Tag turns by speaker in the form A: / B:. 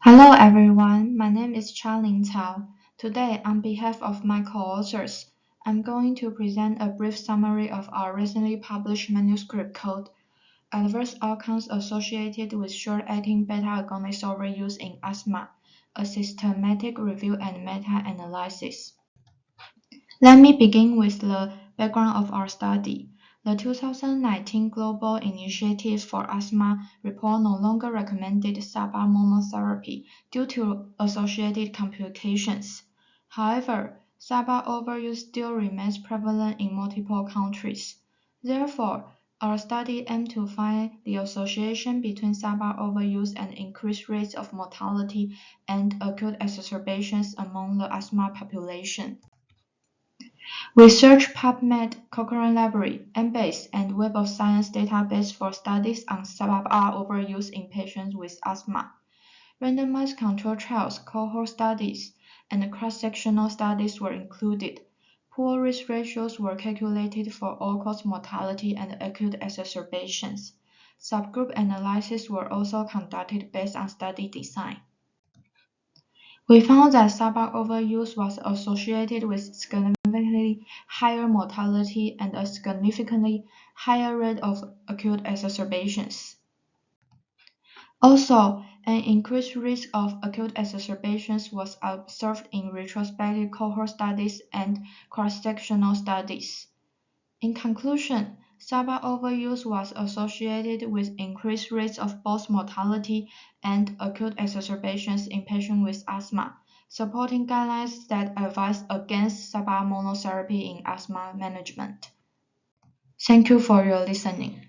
A: Hello everyone, my name is Chia-Ling Tsao. Today, on behalf of my co-authors, I'm going to present a brief summary of our recently published manuscript called Adverse Outcomes Associated with Short-Acting Beta-Agonist Overuse in Asthma, a Systematic Review and Meta-Analysis. Let me begin with the background of our study. The 2019 Global Initiative for Asthma report no longer recommended SABA monotherapy due to associated complications. However, SABA overuse still remains prevalent in multiple countries. Therefore, our study aimed to find the association between SABA overuse and increased rates of mortality and acute exacerbations among the asthma population. We searched PubMed, Cochrane Library, Embase, and Web of Science database for studies on SABA overuse in patients with asthma. Randomized control trials, cohort studies, and cross-sectional studies were included. Poor risk ratios were calculated for all-cause mortality and acute exacerbations. Subgroup analyses were also conducted based on study design. We found that SABA overuse was associated with significantly higher mortality and a significantly higher rate of acute exacerbations. Also, an increased risk of acute exacerbations was observed in retrospective cohort studies and cross-sectional studies. In conclusion, SABA overuse was associated with increased rates of both mortality and acute exacerbations in patients with asthma, supporting guidelines that advise against SABA monotherapy in asthma management. Thank you for your listening.